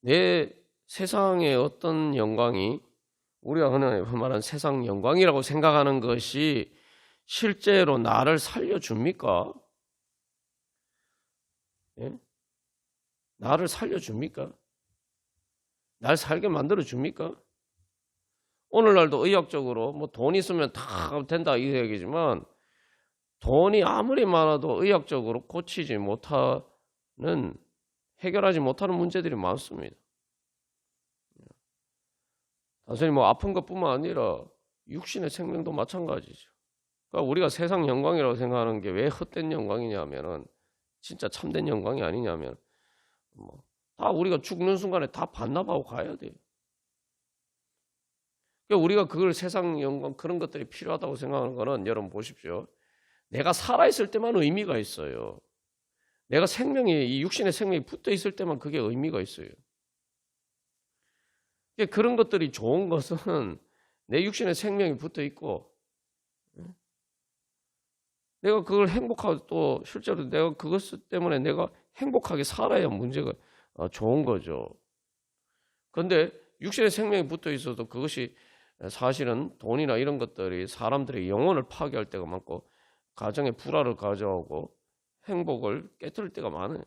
내 세상의 어떤 영광이 우리가 흔히 말하는 세상 영광이라고 생각하는 것이 실제로 나를 살려줍니까? 예? 나를 살려줍니까? 날 살게 만들어줍니까? 오늘날도 의학적으로 뭐 돈 있으면 다 된다 이 얘기지만 돈이 아무리 많아도 의학적으로 고치지 못하는 해결하지 못하는 문제들이 많습니다. 단순히 뭐 아픈 것뿐만 아니라 육신의 생명도 마찬가지죠. 그러니까 우리가 세상 영광이라고 생각하는 게 왜 헛된 영광이냐면은 진짜 참된 영광이 아니냐면 뭐 다 우리가 죽는 순간에 다 반납하고 가야 돼요. 그러니까 우리가 그걸 세상 영광 그런 것들이 필요하다고 생각하는 거는 여러분 보십시오. 내가 살아있을 때만 의미가 있어요. 내가 생명이 이 육신의 생명이 붙어 있을 때만 그게 의미가 있어요. 그러니까 그런 것들이 좋은 것은 내 육신의 생명이 붙어 있고 내가 그걸 행복하고 또 실제로 내가 그것 때문에 내가 행복하게 살아야 문제가 좋은 거죠. 그런데 육신의 생명이 붙어 있어도 그것이 사실은 돈이나 이런 것들이 사람들의 영혼을 파괴할 때가 많고 가정에 불화를 가져오고 행복을 깨뜨릴 때가 많아요.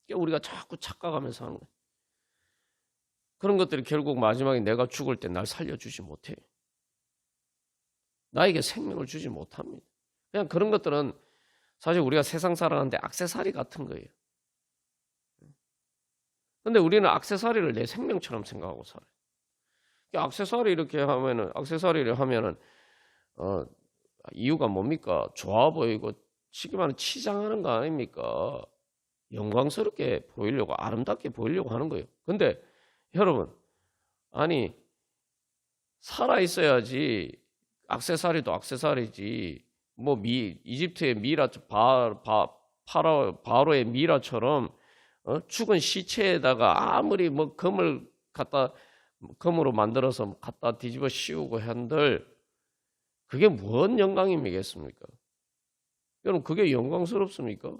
그러니까 우리가 자꾸 착각하면서 하는 거예요. 그런 것들이 결국 마지막에 내가 죽을 때 날 살려주지 못해요. 나에게 생명을 주지 못합니다. 그냥 그런 것들은 사실 우리가 세상 살아가는데 액세서리 같은 거예요. 근데 우리는 액세서리를 내 생명처럼 생각하고 살아요. 액세서리 이렇게 하면은 액세서리를 하면은 이유가 뭡니까? 좋아 보이고 쉽게 말하면 치장하는 거 아닙니까? 영광스럽게 보이려고 아름답게 보이려고 하는 거예요. 근데 여러분 아니 살아 있어야지 액세서리도 액세서리지 뭐 이집트의 미라 바로의 미라처럼 죽은 시체에다가 아무리 뭐 금으로 만들어서 갖다 뒤집어 씌우고 한들 그게 무슨 영광이겠습니까? 여러분 그게 영광스럽습니까?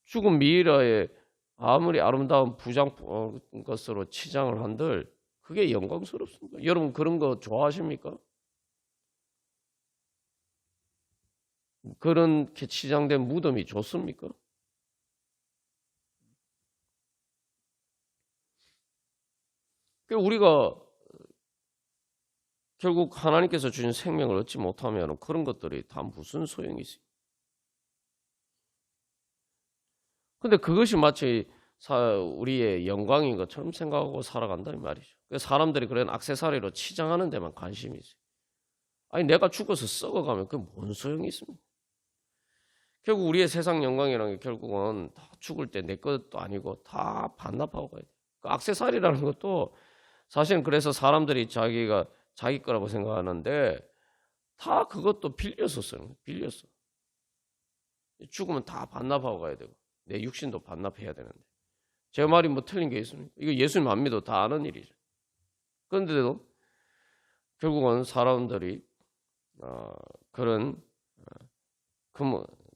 죽은 미이라에 아무리 아름다운 부장 것으로 치장을 한들 그게 영광스럽습니까? 여러분 그런 거 좋아하십니까? 그렇게 치장된 무덤이 좋습니까? 우리가 결국 하나님께서 주신 생명을 얻지 못하면 그런 것들이 다 무슨 소용이 있어요? 근데 그것이 마치 우리의 영광인 것처럼 생각하고 살아간다는 말이죠. 사람들이 그런 액세서리로 치장하는 데만 관심이 있어요. 아니 내가 죽어서 썩어가면 그게 뭔 소용이 있습니까? 결국 우리의 세상 영광이라는 게 결국은 다 죽을 때 내 것도 아니고 다 반납하고 가야 돼요. 그 액세서리라는 것도 사실은 그래서 사람들이 자기가 자기 거라고 생각하는데 다 그것도 빌려서 쓰는 거예요. 빌려서. 죽으면 다 반납하고 가야 되고 내 육신도 반납해야 되는데 제 말이 뭐 틀린 게 있습니까? 이거 예수님 안 믿어도 다 아는 일이죠. 그런데도 결국은 사람들이 그런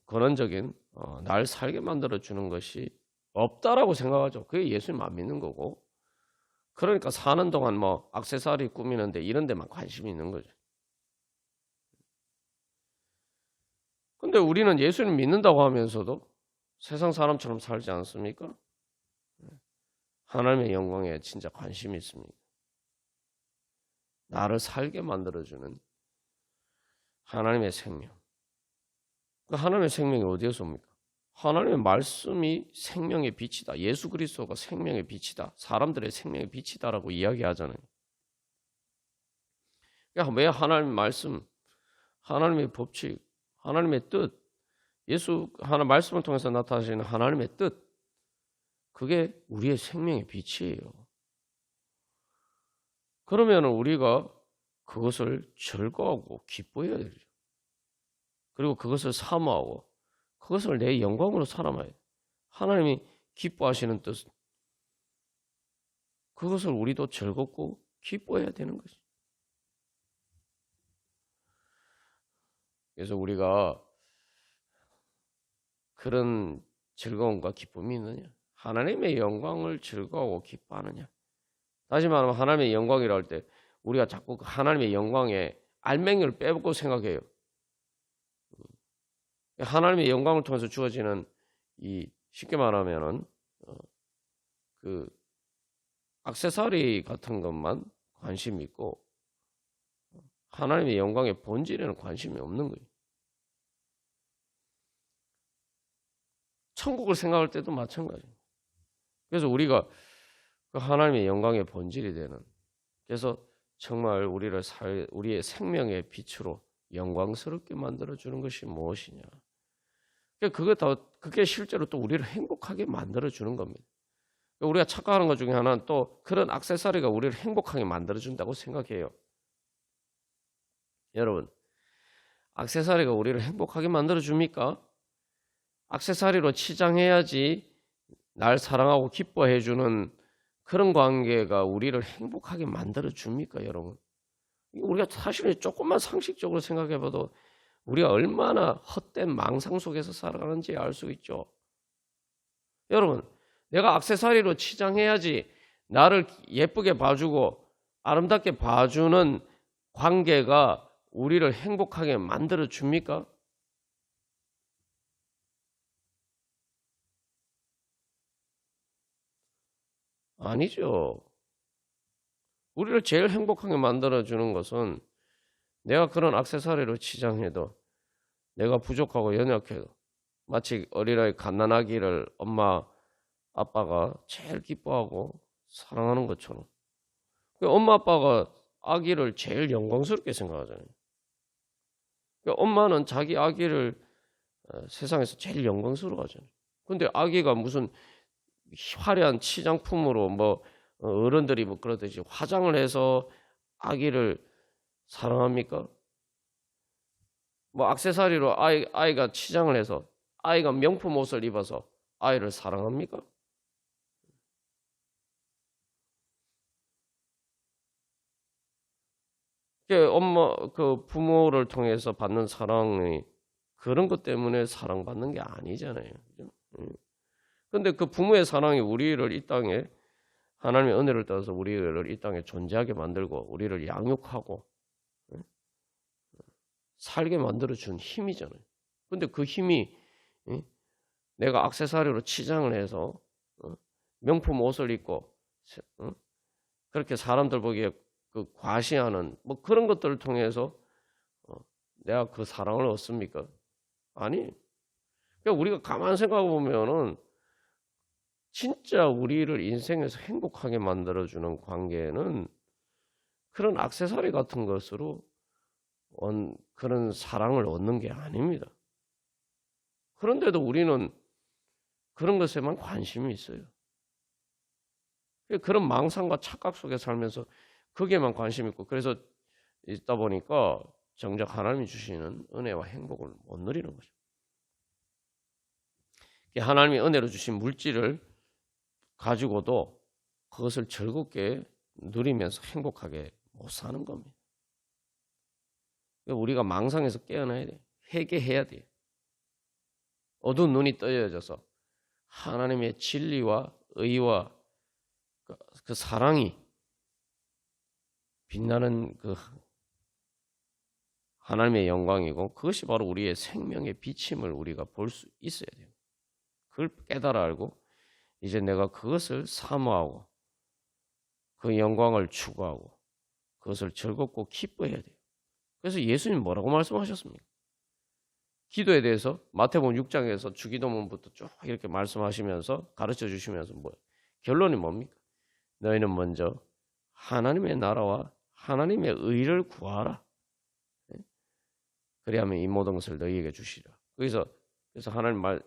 근원적인 날 살게 만들어주는 것이 없다라고 생각하죠. 그게 예수님 안 믿는 거고 그러니까 사는 동안 뭐 액세서리 꾸미는데 이런 데만 관심이 있는 거죠. 근데 우리는 예수님 믿는다고 하면서도 세상 사람처럼 살지 않습니까? 하나님의 영광에 진짜 관심이 있습니다. 나를 살게 만들어주는 하나님의 생명. 그 하나님의 생명이 어디에서 옵니까? 하나님의 말씀이 생명의 빛이다. 예수 그리스도가 생명의 빛이다. 사람들의 생명의 빛이다라고 이야기하잖아요. 그러니까 왜 하나님의 말씀, 하나님의 법칙, 하나님의 뜻, 하나님 말씀을 통해서 나타나시는 하나님의 뜻, 그게 우리의 생명의 빛이에요. 그러면 우리가 그것을 즐거워하고 기뻐해야 되죠. 그리고 그것을 사모하고 그것을 내 영광으로 살아가야 돼요. 하나님이 기뻐하시는 뜻, 그것을 우리도 즐겁고 기뻐해야 되는 것이죠. 그래서 우리가 그런 즐거움과 기쁨이 있느냐? 하나님의 영광을 즐거워하고 기뻐하느냐? 다시 말하면 하나님의 영광이라 할 때 우리가 자꾸 그 하나님의 영광에 알맹이를 빼먹고 생각해요. 하나님의 영광을 통해서 주어지는 이 쉽게 말하면은 그 액세서리 같은 것만 관심이 있고 하나님의 영광의 본질에는 관심이 없는 거예요. 천국을 생각할 때도 마찬가지예요. 그래서 우리가 그 하나님의 영광의 본질이 되는, 그래서 정말 우리의 생명의 빛으로 영광스럽게 만들어주는 것이 무엇이냐. 그게 실제로 또 우리를 행복하게 만들어주는 겁니다. 우리가 착각하는 것 중에 하나는 또 그런 액세서리가 우리를 행복하게 만들어준다고 생각해요. 여러분, 액세서리가 우리를 행복하게 만들어줍니까? 액세서리로 치장해야지 날 사랑하고 기뻐해주는 그런 관계가 우리를 행복하게 만들어줍니까, 여러분? 우리가 사실은 조금만 상식적으로 생각해봐도 우리가 얼마나 헛된 망상 속에서 살아가는지 알 수 있죠. 여러분, 내가 액세서리로 치장해야지 나를 예쁘게 봐주고 아름답게 봐주는 관계가 우리를 행복하게 만들어줍니까? 아니죠. 우리를 제일 행복하게 만들어주는 것은 내가 그런 액세서리로 치장해도 내가 부족하고 연약해도 마치 어린아이 갓난아기를 엄마 아빠가 제일 기뻐하고 사랑하는 것처럼 엄마 아빠가 아기를 제일 영광스럽게 생각하잖아요. 엄마는 자기 아기를 세상에서 제일 영광스러워하잖아요. 근데 아기가 무슨 화려한 치장품으로 어른들이 그러듯이 화장을 해서 아기를 사랑합니까? 액세서리로 아이가 치장을 해서 아이가 명품 옷을 입어서 아이를 사랑합니까? 부모를 통해서 받는 사랑이 그런 것 때문에 사랑받는 게 아니잖아요. 그죠? 근데 그 부모의 사랑이 우리를 이 땅에 하나님의 은혜를 따라서 우리를 이 땅에 존재하게 만들고 우리를 양육하고 살게 만들어준 힘이잖아요. 근데 그 힘이 내가 액세서리로 치장을 해서 명품 옷을 입고 그렇게 사람들 보기에 그 과시하는 그런 것들을 통해서 내가 그 사랑을 얻습니까? 아니. 그러니까 우리가 가만 생각해 보면은 진짜 우리를 인생에서 행복하게 만들어주는 관계는 그런 액세서리 같은 것으로 그런 사랑을 얻는 게 아닙니다. 그런데도 우리는 그런 것에만 관심이 있어요. 그런 망상과 착각 속에 살면서 거기에만 관심 있고 그래서 있다 보니까 정작 하나님이 주시는 은혜와 행복을 못 누리는 거죠. 하나님이 은혜로 주신 물질을 가지고도 그것을 즐겁게 누리면서 행복하게 못 사는 겁니다. 우리가 망상에서 깨어나야 돼. 회개해야 돼. 어두운 눈이 떠여져서 하나님의 진리와 의와 그 사랑이 빛나는 그 하나님의 영광이고 그것이 바로 우리의 생명의 비침을 우리가 볼 수 있어야 돼요. 그걸 깨달아 알고 이제 내가 그것을 사모하고 그 영광을 추구하고 그것을 즐겁고 기뻐해야 돼요. 그래서 예수님 뭐라고 말씀하셨습니까? 기도에 대해서 마태복음 6장에서 주기도문부터 쭉 이렇게 말씀하시면서 가르쳐 주시면서 결론이 뭡니까? 너희는 먼저 하나님의 나라와 하나님의 의를 구하라. 그리하면 이 모든 것을 너희에게 주시리라. 그래서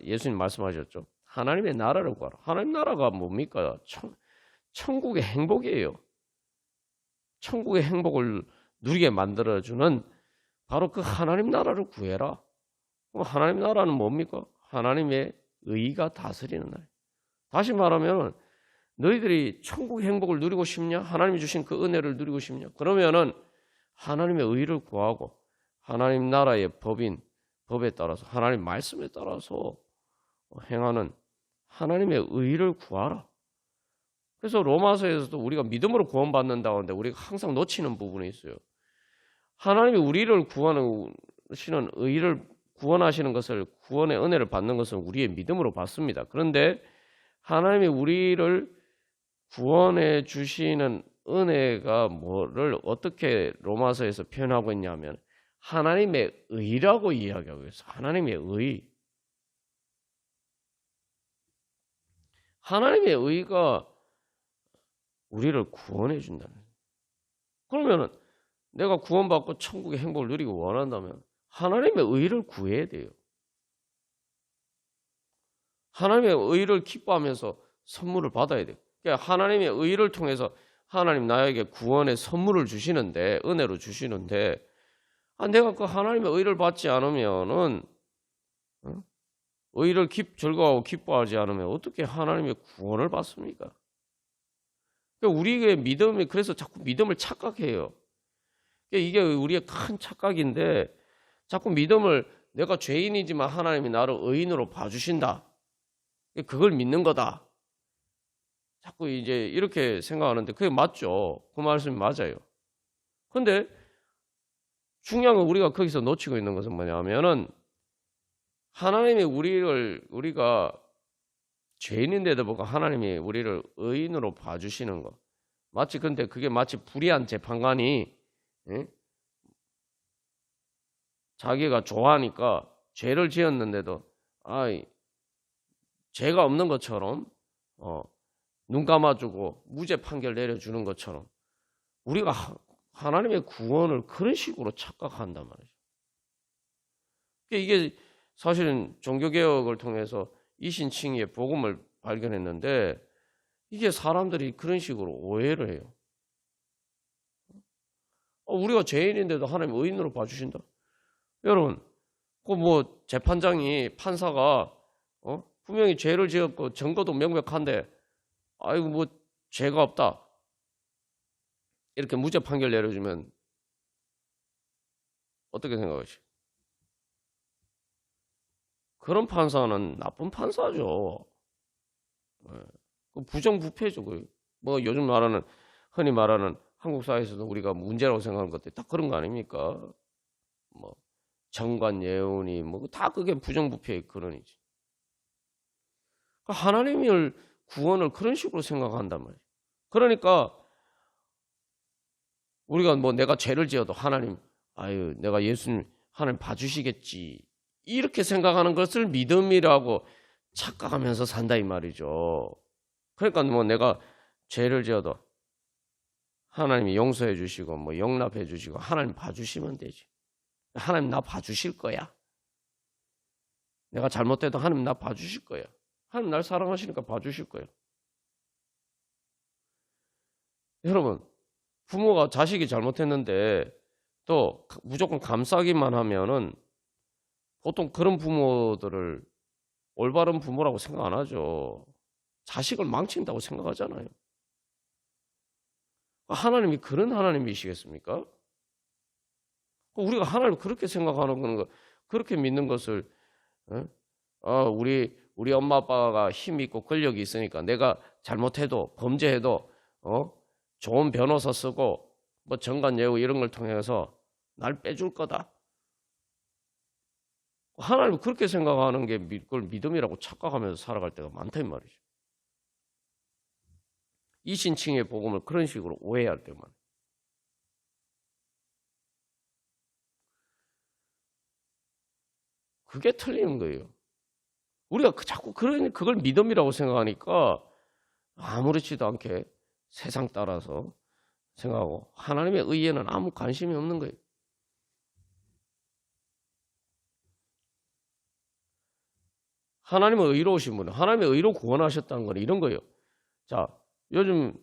예수님 말씀하셨죠. 하나님의 나라를 구하라. 하나님 나라가 뭡니까? 천국의 행복이에요. 천국의 행복을 누리게 만들어주는 바로 그 하나님 나라를 구해라. 하나님 나라는 뭡니까? 하나님의 의가 다스리는 나라. 다시 말하면 너희들이 천국의 행복을 누리고 싶냐? 하나님이 주신 그 은혜를 누리고 싶냐? 그러면은 하나님의 의를 구하고 하나님 나라의 법에 따라서 하나님 말씀에 따라서 행하는 하나님의 의를 구하라. 그래서 로마서에서도 우리가 믿음으로 구원받는다고 하는데 우리가 항상 놓치는 부분이 있어요. 하나님이 우리를 구원하시는 의를 구원하시는 것을, 구원의 은혜를 받는 것은 우리의 믿음으로 받습니다. 그런데 하나님이 우리를 구원해 주시는 은혜가 뭐를 어떻게 로마서에서 표현하고 있냐면 하나님의 의라고 이야기하고 있어요. 하나님의 의. 하나님의 의가 우리를 구원해 준다는 거예요. 그러면은 내가 구원받고 천국의 행복을 누리고 원한다면 하나님의 의를 구해야 돼요. 하나님의 의를 기뻐하면서 선물을 받아야 돼요. 그러니까 하나님의 의를 통해서 하나님 나에게 구원의 선물을 주시는데, 은혜로 주시는데, 내가 그 하나님의 의를 받지 않으면은, 의를 즐거워하고 기뻐하지 않으면 어떻게 하나님의 구원을 받습니까? 그러니까 우리의 믿음이, 그래서 자꾸 믿음을 착각해요. 그러니까 이게 우리의 큰 착각인데, 자꾸 믿음을 내가 죄인이지만 하나님이 나를 의인으로 봐주신다. 그걸 믿는 거다. 자꾸 이제 이렇게 생각하는데 그게 맞죠. 그 말씀이 맞아요. 근데 중요한 건 우리가 거기서 놓치고 있는 것은 뭐냐면은 하나님이 우리가 죄인인데도 불구하고 하나님이 우리를 의인으로 봐주시는 거. 마치 근데 그게 마치 불의한 재판관이 자기가 좋아하니까 죄를 지었는데도 죄가 없는 것처럼 눈 감아주고 무죄 판결 내려주는 것처럼 우리가 하나님의 구원을 그런 식으로 착각한단 말이죠. 이게 사실은 종교개혁을 통해서 이신칭의의 복음을 발견했는데 이게 사람들이 그런 식으로 오해를 해요. 우리가 죄인인데도 하나님 의인으로 봐주신다. 여러분, 그 재판장이 판사가 분명히 죄를 지었고 증거도 명백한데 아이고 죄가 없다 이렇게 무죄 판결 내려주면 어떻게 생각하시죠? 그런 판사는 나쁜 판사죠. 부정부패죠. 요즘 말하는 흔히 말하는 한국 사회에서도 우리가 문제라고 생각하는 것들이 다 그런 거 아닙니까? 정관 예언이 다 그게 부정부패의 근원이지. 하나님의 구원을 그런 식으로 생각한단 말이에요. 그러니까 우리가 내가 죄를 지어도 하나님, 내가 예수님 하나님 봐주시겠지 이렇게 생각하는 것을 믿음이라고 착각하면서 산다 이 말이죠. 그러니까 내가 죄를 지어도 하나님이 용서해 주시고 용납해 주시고 하나님 봐주시면 되지. 하나님 나 봐주실 거야. 내가 잘못해도 하나님 나 봐주실 거야. 하나님 날 사랑하시니까 봐주실 거예요. 여러분, 부모가 자식이 잘못했는데 또 무조건 감싸기만 하면은 보통 그런 부모들을 올바른 부모라고 생각 안 하죠. 자식을 망친다고 생각하잖아요. 하나님이 그런 하나님이시겠습니까? 우리가 하나님을 그렇게 생각하는 거, 그렇게 믿는 것을 우리 엄마 아빠가 힘이 있고 권력이 있으니까 내가 잘못해도 범죄해도 좋은 변호사 쓰고 정관 예우 이런 걸 통해서 날 빼줄 거다. 하나님은 그렇게 생각하는 게 그걸 믿음이라고 착각하면서 살아갈 때가 많다 이 말이죠. 이신칭의 복음을 그런 식으로 오해할 때만. 그게 틀리는 거예요. 우리가 자꾸 그걸 믿음이라고 생각하니까 아무렇지도 않게 세상 따라서 생각하고 하나님의 의에는 아무 관심이 없는 거예요. 하나님은 의로우신 분은 하나님의 의로 구원하셨다는 건 이런 거예요. 자, 요즘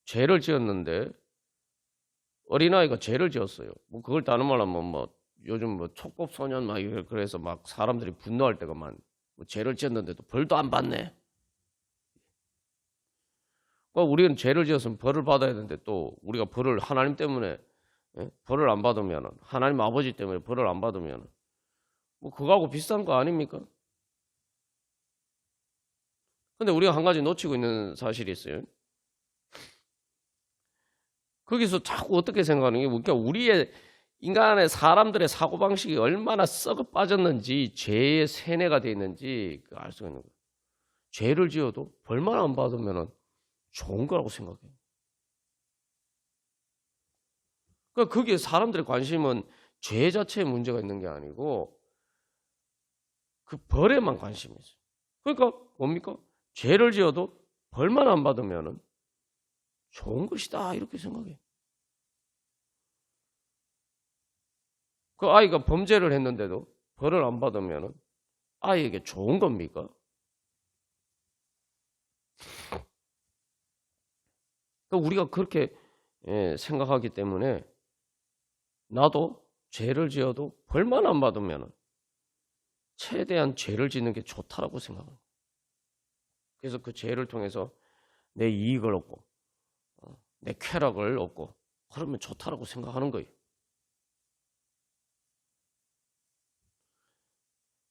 죄를 지었는데 어린아이가 죄를 지었어요. 그걸 다른 말로 하면 요즘 촉법 소년 그래서 사람들이 분노할 때가 죄를 지었는데도 벌도 안 받네. 우리는 죄를 지었으면 벌을 받아야 되는데 또 우리가 벌을 하나님 때문에 벌을 안 받으면 하나님 아버지 때문에 벌을 안 받으면 뭐 그거하고 비슷한 거 아닙니까? 근데 우리가 한 가지 놓치고 있는 사실이 있어요. 거기서 자꾸 어떻게 생각하는 게, 그러니까 우리의 인간의 사람들의 사고방식이 얼마나 썩어 빠졌는지, 죄의 세뇌가 돼 있는지 알 수가 있는 거예요. 죄를 지어도 벌만 안 받으면 좋은 거라고 생각해요. 그러니까 거기에 사람들의 관심은 죄 자체에 문제가 있는 게 아니고 그 벌에만 관심이 있어요. 그러니까 뭡니까? 죄를 지어도 벌만 안 받으면 좋은 것이다 이렇게 생각해요. 그 아이가 범죄를 했는데도 벌을 안 받으면 아이에게 좋은 겁니까? 그러니까 우리가 그렇게 생각하기 때문에 나도 죄를 지어도 벌만 안 받으면 최대한 죄를 짓는 게 좋다라고 생각합니다. 그래서 그 죄를 통해서 내 이익을 얻고 내 쾌락을 얻고 그러면 좋다라고 생각하는 거예요.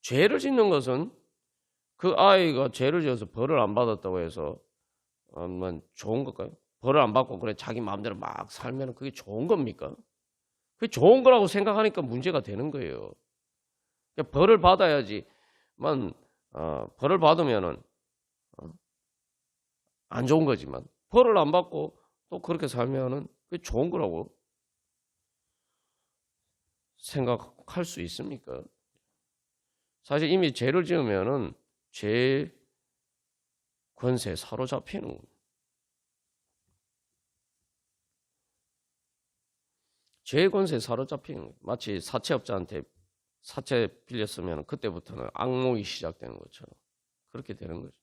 죄를 짓는 것은 그 아이가 죄를 지어서 벌을 안 받았다고 해서 좋은 걸까요? 벌을 안 받고 그래 자기 마음대로 막 살면 그게 좋은 겁니까? 그게 좋은 거라고 생각하니까 문제가 되는 거예요. 그러니까 벌을 받아야지만 벌을 받으면은 안 좋은 거지만 벌을 안 받고 또 그렇게 살면은 그게 좋은 거라고 생각할 수 있습니까? 사실 이미 죄를 지으면은 죄 권세에 사로잡히는 겁니다. 죄 권세에 사로잡히는 거예요. 마치 사채업자한테 사채 빌렸으면 그때부터는 악몽이 시작되는 것처럼 그렇게 되는 거죠.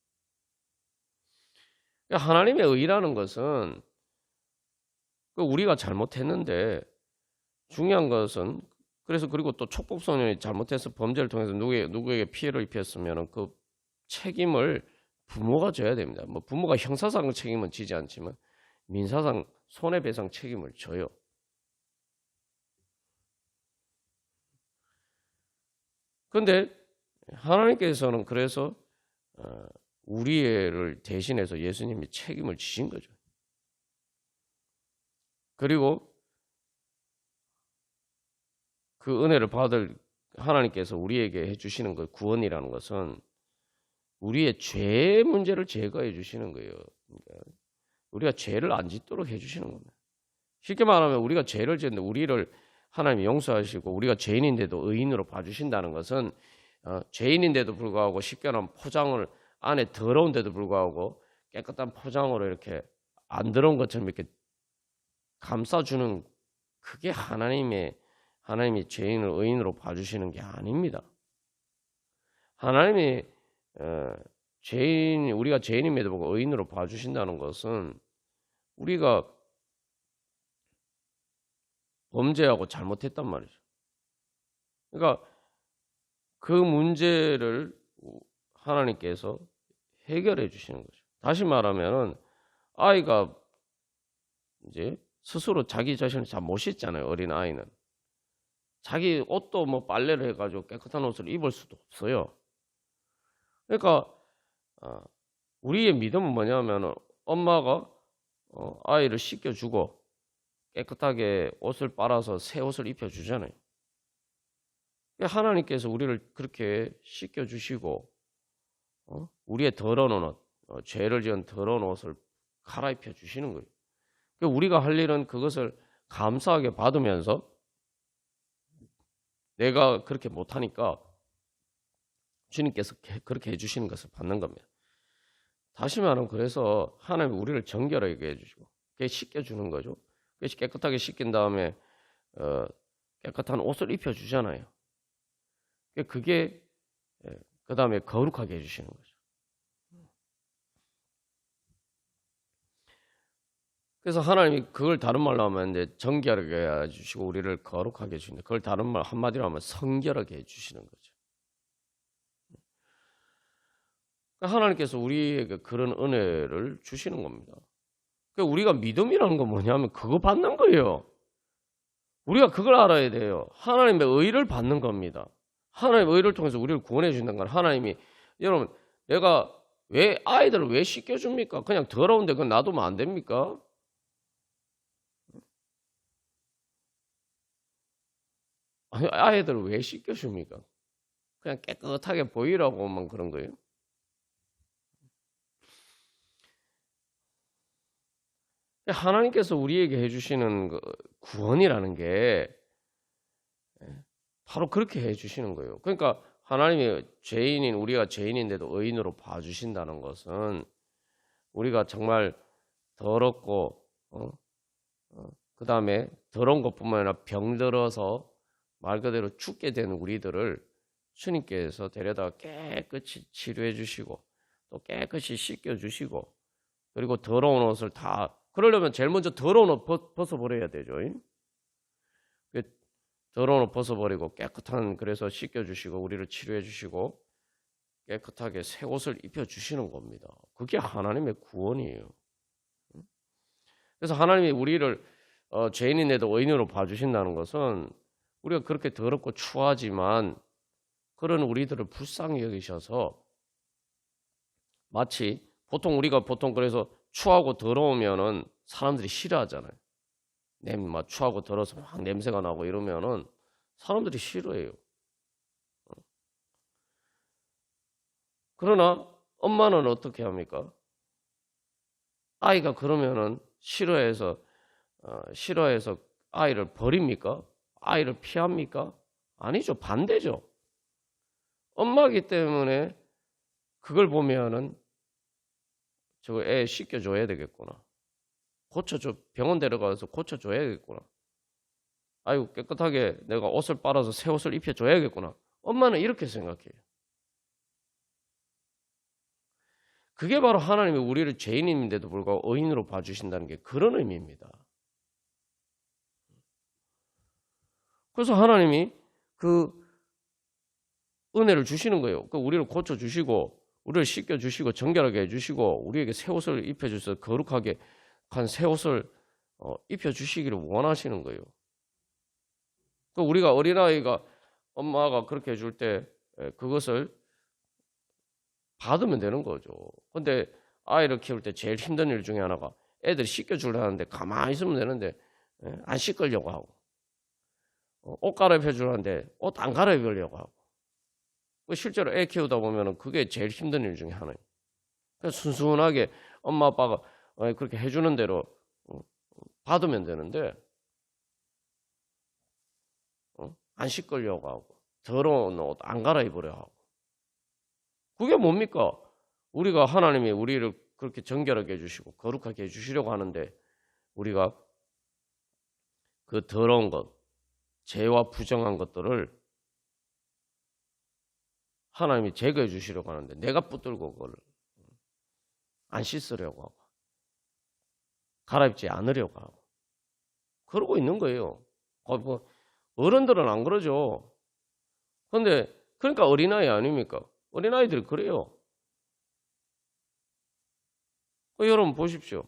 하나님의 의라는 것은 우리가 잘못했는데 중요한 것은 그래서 그리고 또 촉법소년이 잘못해서 범죄를 통해서 누구에게 피해를 입혔으면 그 책임을 부모가 져야 됩니다. 뭐 부모가 형사상 책임은 지지 않지만 민사상 손해배상 책임을 져요. 그런데 하나님께서는 그래서 우리를 대신해서 예수님이 책임을 지신 거죠. 그리고 그 은혜를 받을 하나님께서 우리에게 해주시는 그 구원이라는 것은 우리의 죄의 문제를 제거해 주시는 거예요. 그러니까 우리가 죄를 안 짓도록 해주시는 겁니다. 쉽게 말하면 우리가 죄를 짓는데 우리를 하나님이 용서하시고 우리가 죄인인데도 의인으로 봐주신다는 것은 죄인인데도 불구하고 쉽게 말하면 포장을 안에 더러운데도 불구하고 깨끗한 포장으로 이렇게 안 더러운 것처럼 이렇게 감싸주는 그게 하나님이 죄인을 의인으로 봐주시는 게 아닙니다. 하나님이 우리가 죄인임에도 불구하고 의인으로 봐주신다는 것은 우리가 범죄하고 잘못했단 말이죠. 그러니까 그 문제를 하나님께서 해결해 주시는 거죠. 다시 말하면은 아이가 이제 스스로 자기 자신을 잘 못 씻잖아요. 어린 아이는 자기 옷도 뭐 빨래를 해가지고 깨끗한 옷을 입을 수도 없어요. 그러니까 우리의 믿음은 뭐냐면 엄마가 아이를 씻겨주고 깨끗하게 옷을 빨아서 새 옷을 입혀주잖아요. 하나님께서 우리를 그렇게 씻겨주시고 우리의 더러운 옷, 죄를 지은 더러운 옷을 갈아입혀 주시는 거예요. 우리가 할 일은 그것을 감사하게 받으면서 내가 그렇게 못하니까 주님께서 그렇게 해주시는 것을 받는 겁니다. 다시 말하면 그래서 하나님이 우리를 정결하게 해주시고 그게 씻겨주는 거죠. 깨끗하게 씻긴 다음에 깨끗한 옷을 입혀주잖아요. 그게 그 다음에 거룩하게 해주시는 거죠. 그래서 하나님이 그걸 다른 말로 하면 이제 정결하게 해주시고 우리를 거룩하게 해주시는데 그걸 다른 말 한마디로 하면 성결하게 해주시는 거죠. 하나님께서 우리에게 그런 은혜를 주시는 겁니다. 우리가 믿음이라는 건 뭐냐면 그거 받는 거예요. 우리가 그걸 알아야 돼요. 하나님의 의를 받는 겁니다. 하나님 의를 통해서 우리를 구원해 준다는 건 하나님이 여러분 내가 왜 아이들을 왜 씻겨줍니까? 그냥 더러운데 그건 놔두면 안 됩니까? 아니, 아이들을 왜 씻겨줍니까? 그냥 깨끗하게 보이라고만 그런 거예요. 하나님께서 우리에게 해주시는 그 구원이라는 게 바로 그렇게 해주시는 거예요. 그러니까 하나님이 죄인인 우리가 죄인인데도 의인으로 봐주신다는 것은 우리가 정말 더럽고 그 다음에 더러운 것뿐만 아니라 병들어서 말 그대로 죽게 되는 우리들을 주님께서 데려다가 깨끗이 치료해 주시고 또 깨끗이 씻겨 주시고 그리고 더러운 옷을 다 그러려면 제일 먼저 더러운 옷 벗어버려야 되죠. 더러운 옷 벗어버리고 깨끗한 그래서 씻겨주시고 우리를 치료해 주시고 깨끗하게 새 옷을 입혀주시는 겁니다. 그게 하나님의 구원이에요. 그래서 하나님이 우리를 죄인인데도 의인으로 봐주신다는 것은 우리가 그렇게 더럽고 추하지만 그런 우리들을 불쌍히 여기셔서 마치 우리가 보통 그래서 추하고 더러우면은 사람들이 싫어하잖아요. 막 추하고 더러워서 막 냄새가 나고 이러면은 사람들이 싫어해요. 그러나 엄마는 어떻게 합니까? 아이가 그러면은 싫어해서 아이를 버립니까? 아이를 피합니까? 아니죠. 반대죠. 엄마이기 때문에 그걸 보면은 저거 애 씻겨줘야 되겠구나. 병원 데려가서 고쳐줘야겠구나. 아이고 깨끗하게 내가 옷을 빨아서 새 옷을 입혀줘야겠구나. 엄마는 이렇게 생각해요. 그게 바로 하나님이 우리를 죄인인데도 불구하고 의인으로 봐주신다는 게 그런 의미입니다. 그래서 하나님이 그 은혜를 주시는 거예요. 우리를 고쳐주시고 우리를 씻겨주시고 정결하게 해주시고 우리에게 새 옷을 입혀주셔서 거룩하게 한 새 옷을 입혀주시기를 원하시는 거예요. 우리가 어린아이가 엄마가 그렇게 해줄 때 그것을 받으면 되는 거죠. 근데 아이를 키울 때 제일 힘든 일 중에 하나가 애들이 씻겨주려 하는데 가만히 있으면 되는데 안 씻으려고 하고 옷 갈아입혀 주려는데 옷 안 갈아입으려고 하고 실제로 애 키우다 보면 그게 제일 힘든 일 중에 하나예요. 그래서 순순하게 엄마 아빠가 그렇게 해주는 대로 받으면 되는데 안 씻으려고 하고 더러운 옷 안 갈아입으려 하고 그게 뭡니까? 우리가 하나님이 우리를 그렇게 정결하게 해주시고 거룩하게 해주시려고 하는데 우리가 그 더러운 것, 죄와 부정한 것들을 하나님이 제거해 주시려고 하는데 내가 붙들고 그걸 안 씻으려고 하고 갈아입지 않으려고 하고 그러고 있는 거예요. 어른들은 안 그러죠. 그런데 그러니까 어린아이 아닙니까? 어린아이들이 그래요. 여러분 보십시오.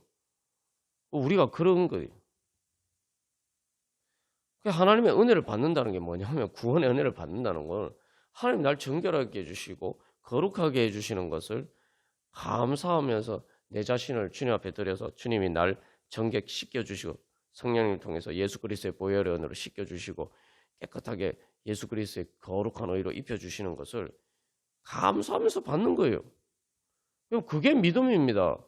우리가 그런 거예요. 하나님의 은혜를 받는다는 게 뭐냐면 구원의 은혜를 받는다는 건 하나님 날 정결하게 해주시고 거룩하게 해주시는 것을 감사하면서 내 자신을 주님 앞에 드려서 주님이 날 정결 씻겨주시고 성령님을 통해서 예수 그리스도의 보혈의 은혜로 씻겨주시고 깨끗하게 예수 그리스도의 거룩한 의로 입혀주시는 것을 감사하면서 받는 거예요. 그게 믿음입니다.